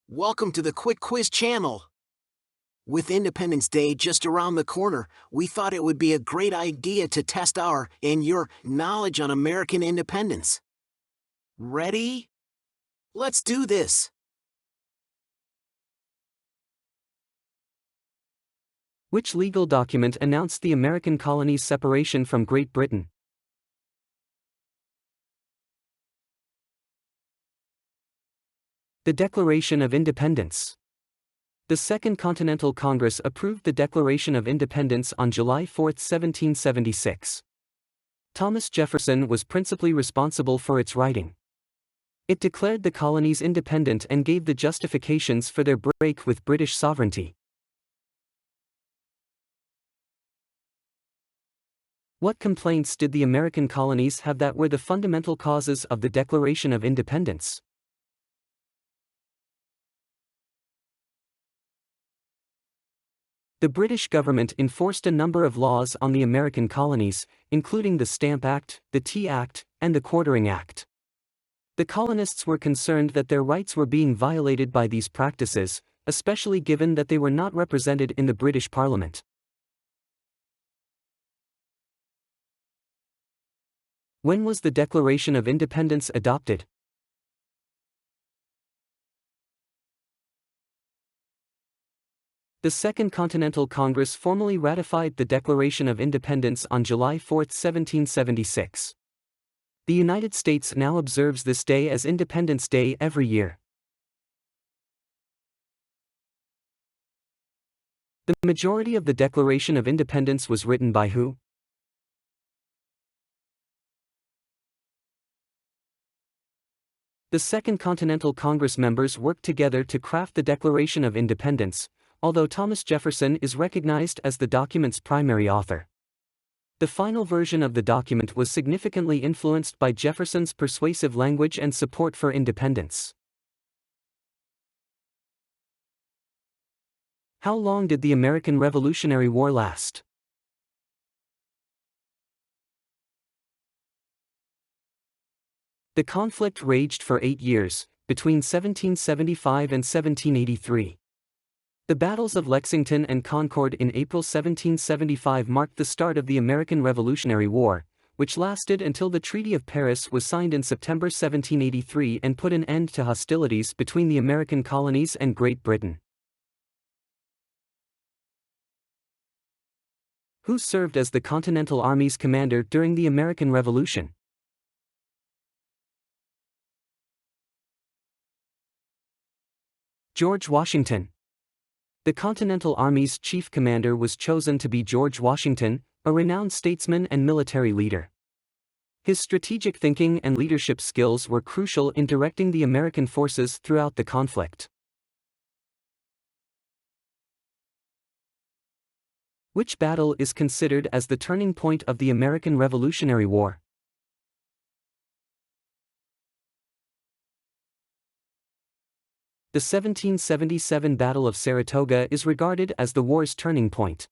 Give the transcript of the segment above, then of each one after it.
Welcome to the Quick Quiz channel. With Independence Day just around the corner, we thought it would be a great idea to test our and your knowledge on American independence. Ready? Let's do this. Which legal document announced the American colonies' separation from Great Britain? The Declaration of Independence. The Second Continental Congress approved the Declaration of Independence on July 4, 1776. Thomas Jefferson was principally responsible for its writing. It declared the colonies independent and gave the justifications for their break with British sovereignty. What complaints did the American colonies have that were the fundamental causes of the Declaration of Independence? The British government enforced a number of laws on the American colonies, including the Stamp Act, the Tea Act, and the Quartering Act. The colonists were concerned that their rights were being violated by these practices, especially given that they were not represented in the British Parliament. When was the Declaration of Independence adopted? The Second Continental Congress formally ratified the Declaration of Independence on July 4, 1776. The United States now observes this day as Independence Day every year. The majority of the Declaration of Independence was written by who? The Second Continental Congress members worked together to craft the Declaration of Independence, although Thomas Jefferson is recognized as the document's primary author. The final version of the document was significantly influenced by Jefferson's persuasive language and support for independence. How long did the American Revolutionary War last? The conflict raged for 8 years, between 1775 and 1783. The battles of Lexington and Concord in April 1775 marked the start of the American Revolutionary War, which lasted until the Treaty of Paris was signed in September 1783 and put an end to hostilities between the American colonies and Great Britain. Who served as the Continental Army's commander during the American Revolution? George Washington. The Continental Army's chief commander was chosen to be George Washington, a renowned statesman and military leader. His strategic thinking and leadership skills were crucial in directing the American forces throughout the conflict. Which battle is considered as the turning point of the American Revolutionary War? The 1777 Battle of Saratoga is regarded as the war's turning point.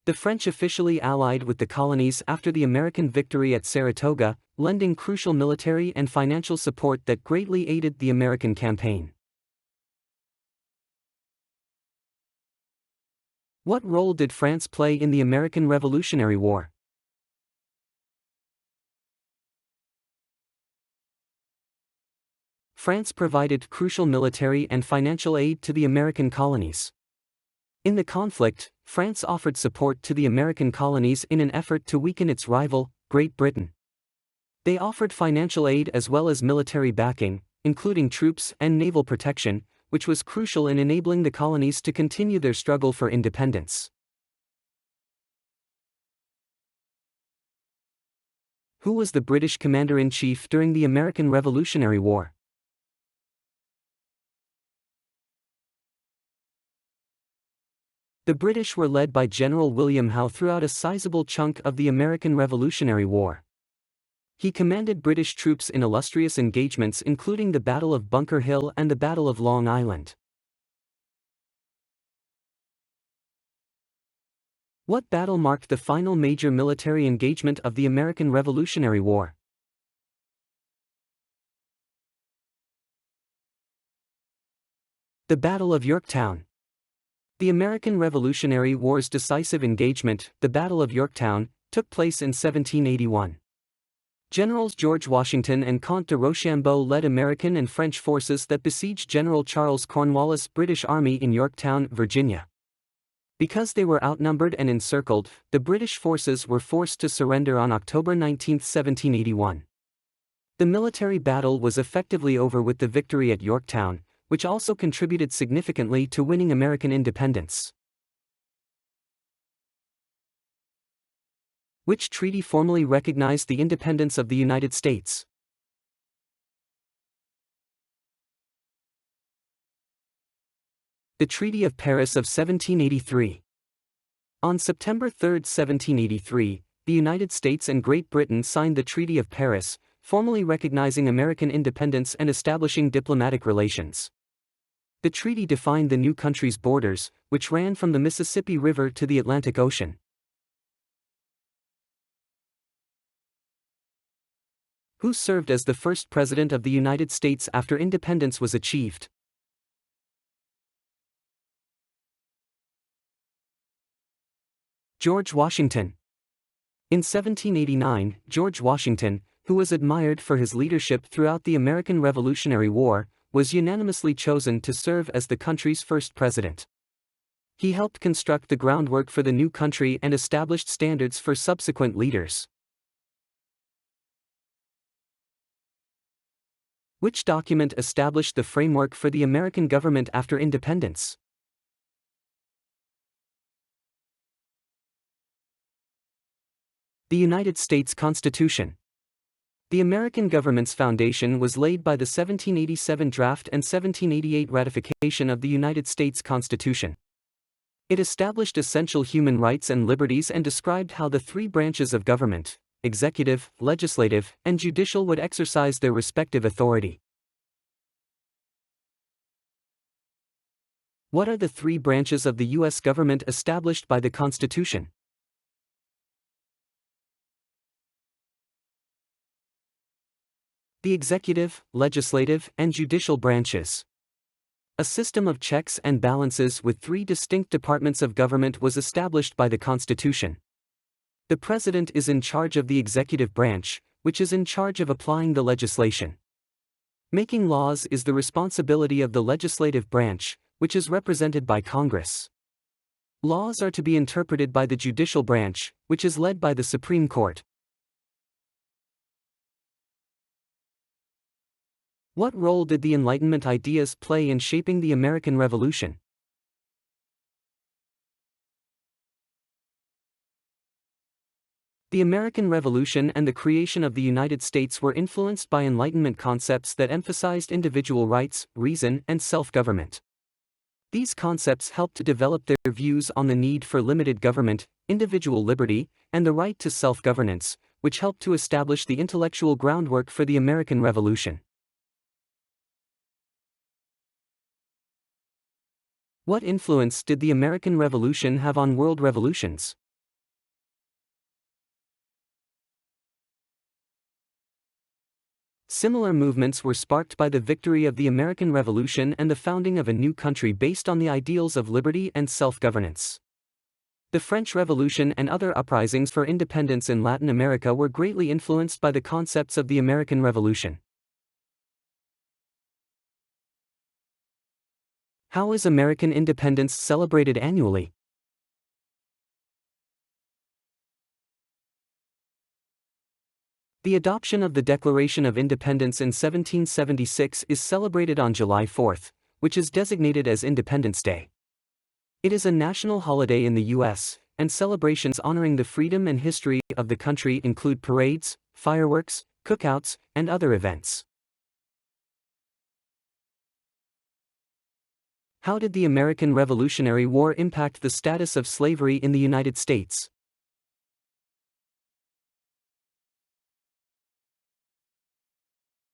The French officially allied with the colonies after the American victory at Saratoga, lending crucial military and financial support that greatly aided the American campaign. What role did France play in the American Revolutionary War? France provided crucial military and financial aid to the American colonies. In the conflict, France offered support to the American colonies in an effort to weaken its rival, Great Britain. They offered financial aid as well as military backing, including troops and naval protection, which was crucial in enabling the colonies to continue their struggle for independence. Who was the British commander-in-chief during the American Revolutionary War? The British were led by General William Howe throughout a sizable chunk of the American Revolutionary War. He commanded British troops in illustrious engagements including the Battle of Bunker Hill and the Battle of Long Island. What battle marked the final major military engagement of the American Revolutionary War? The Battle of Yorktown. The American Revolutionary War's decisive engagement, the Battle of Yorktown, took place in 1781. Generals George Washington and Comte de Rochambeau led American and French forces that besieged General Charles Cornwallis' British Army in Yorktown, Virginia. Because they were outnumbered and encircled, the British forces were forced to surrender on October 19, 1781. The military battle was effectively over with the victory at Yorktown, which also contributed significantly to winning American independence. Which treaty formally recognized the independence of the United States? The Treaty of Paris of 1783. On September 3, 1783, the United States and Great Britain signed the Treaty of Paris, formally recognizing American independence and establishing diplomatic relations. The treaty defined the new country's borders, which ran from the Mississippi River to the Atlantic Ocean. Who served as the first President of the United States after independence was achieved? George Washington. In 1789, George Washington, who was admired for his leadership throughout the American Revolutionary War, was unanimously chosen to serve as the country's first president. He helped construct the groundwork for the new country and established standards for subsequent leaders. Which document established the framework for the American government after independence? The United States Constitution. The American government's foundation was laid by the 1787 draft and 1788 ratification of the United States Constitution. It established essential human rights and liberties and described how the three branches of government, executive, legislative, and judicial, would exercise their respective authority. What are the three branches of the U.S. government established by the Constitution? The executive, legislative, and judicial branches. A system of checks and balances with three distinct departments of government was established by the Constitution. The President is in charge of the executive branch, which is in charge of applying the legislation. Making laws is the responsibility of the legislative branch, which is represented by Congress. Laws are to be interpreted by the judicial branch, which is led by the Supreme Court. What role did the Enlightenment ideas play in shaping the American Revolution? The American Revolution and the creation of the United States were influenced by Enlightenment concepts that emphasized individual rights, reason, and self-government. These concepts helped to develop their views on the need for limited government, individual liberty, and the right to self-governance, which helped to establish the intellectual groundwork for the American Revolution. What influence did the American Revolution have on world revolutions? Similar movements were sparked by the victory of the American Revolution and the founding of a new country based on the ideals of liberty and self-governance. The French Revolution and other uprisings for independence in Latin America were greatly influenced by the concepts of the American Revolution. How is American independence celebrated annually? The adoption of the Declaration of Independence in 1776 is celebrated on July 4, which is designated as Independence Day. It is a national holiday in the U.S., and celebrations honoring the freedom and history of the country include parades, fireworks, cookouts, and other events. How did the American Revolutionary War impact the status of slavery in the United States?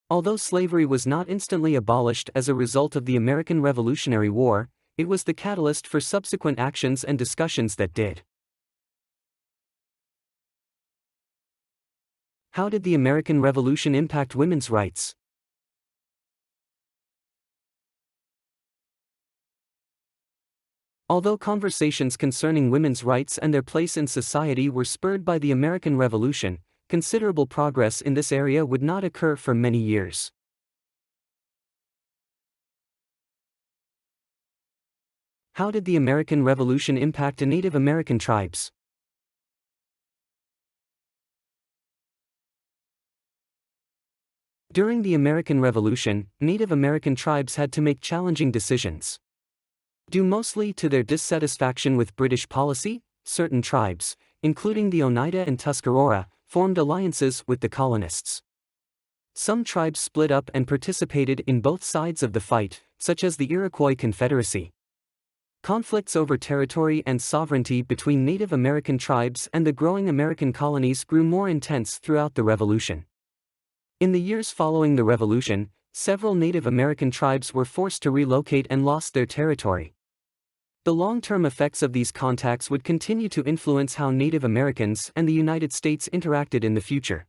Although slavery was not instantly abolished as a result of the American Revolutionary War, it was the catalyst for subsequent actions and discussions that did. How did the American Revolution impact women's rights? Although conversations concerning women's rights and their place in society were spurred by the American Revolution, considerable progress in this area would not occur for many years. How did the American Revolution impact Native American tribes? During the American Revolution, Native American tribes had to make challenging decisions. Due mostly to their dissatisfaction with British policy, certain tribes, including the Oneida and Tuscarora, formed alliances with the colonists. Some tribes split up and participated in both sides of the fight, such as the Iroquois Confederacy. Conflicts over territory and sovereignty between Native American tribes and the growing American colonies grew more intense throughout the Revolution. In the years following the Revolution, several Native American tribes were forced to relocate and lost their territory. The long-term effects of these contacts would continue to influence how Native Americans and the United States interacted in the future.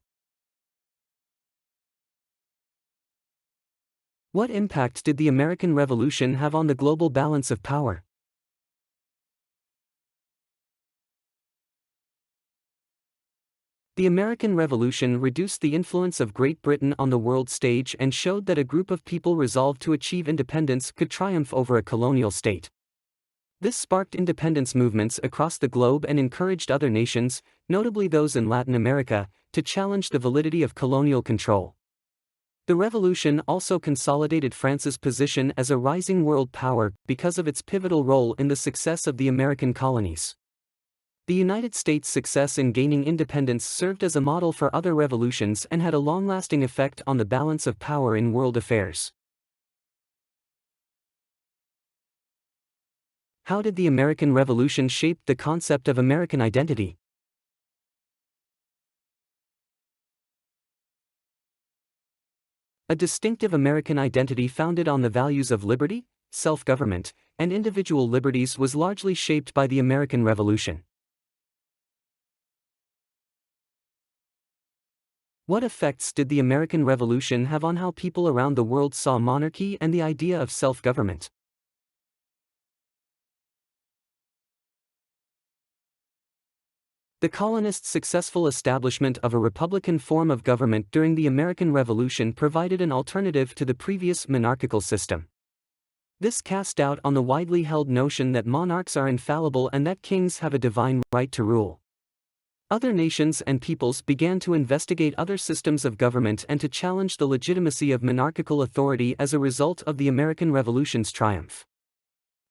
What impact did the American Revolution have on the global balance of power? The American Revolution reduced the influence of Great Britain on the world stage and showed that a group of people resolved to achieve independence could triumph over a colonial state. This sparked independence movements across the globe and encouraged other nations, notably those in Latin America, to challenge the validity of colonial control. The revolution also consolidated France's position as a rising world power because of its pivotal role in the success of the American colonies. The United States' success in gaining independence served as a model for other revolutions and had a long-lasting effect on the balance of power in world affairs. How did the American Revolution shape the concept of American identity? A distinctive American identity founded on the values of liberty, self-government, and individual liberties was largely shaped by the American Revolution. What effects did the American Revolution have on how people around the world saw monarchy and the idea of self-government? The colonists' successful establishment of a republican form of government during the American Revolution provided an alternative to the previous monarchical system. This cast doubt on the widely held notion that monarchs are infallible and that kings have a divine right to rule. Other nations and peoples began to investigate other systems of government and to challenge the legitimacy of monarchical authority as a result of the American Revolution's triumph.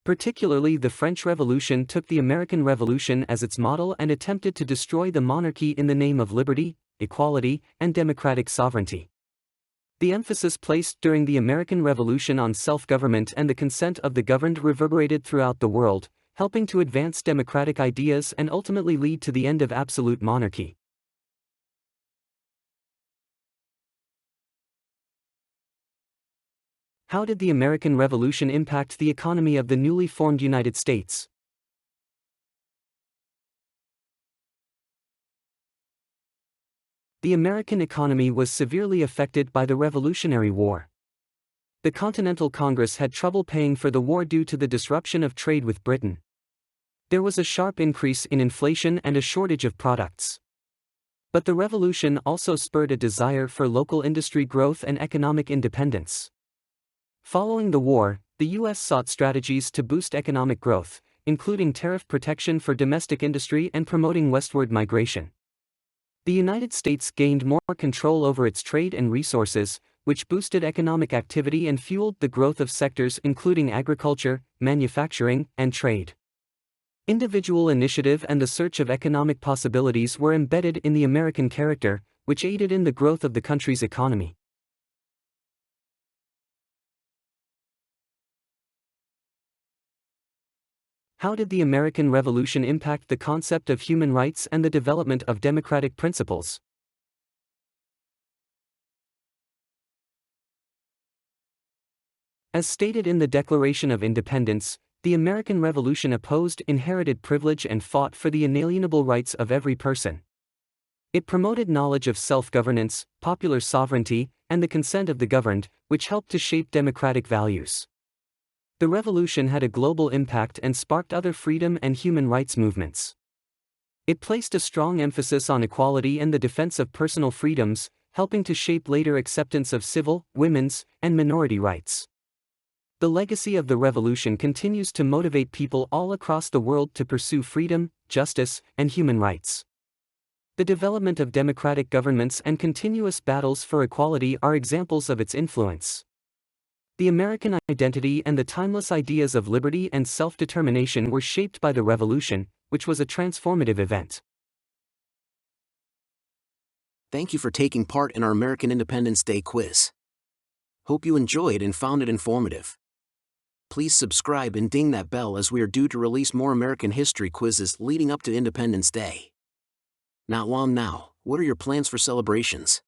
Particularly, the French Revolution took the American Revolution as its model and attempted to destroy the monarchy in the name of liberty, equality, and democratic sovereignty. The emphasis placed during the American Revolution on self-government and the consent of the governed reverberated throughout the world, helping to advance democratic ideas and ultimately lead to the end of absolute monarchy. How did the American Revolution impact the economy of the newly formed United States? The American economy was severely affected by the Revolutionary War. The Continental Congress had trouble paying for the war due to the disruption of trade with Britain. There was a sharp increase in inflation and a shortage of products. But the revolution also spurred a desire for local industry growth and economic independence. Following the war, the U.S. sought strategies to boost economic growth, including tariff protection for domestic industry and promoting westward migration. The United States gained more control over its trade and resources, which boosted economic activity and fueled the growth of sectors including agriculture, manufacturing, and trade. Individual initiative and the search of economic possibilities were embedded in the American character, which aided in the growth of the country's economy. How did the American Revolution impact the concept of human rights and the development of democratic principles? As stated in the Declaration of Independence, the American Revolution opposed inherited privilege and fought for the inalienable rights of every person. It promoted knowledge of self-governance, popular sovereignty, and the consent of the governed, which helped to shape democratic values. The revolution had a global impact and sparked other freedom and human rights movements. It placed a strong emphasis on equality and the defense of personal freedoms, helping to shape later acceptance of civil, women's, and minority rights. The legacy of the revolution continues to motivate people all across the world to pursue freedom, justice, and human rights. The development of democratic governments and continuous battles for equality are examples of its influence. The American identity and the timeless ideas of liberty and self-determination were shaped by the revolution, which was a transformative event. Thank you for taking part in our American Independence Day quiz. Hope you enjoyed and found it informative. Please subscribe and ding that bell as we are due to release more American history quizzes leading up to Independence Day. Now, what are your plans for celebrations?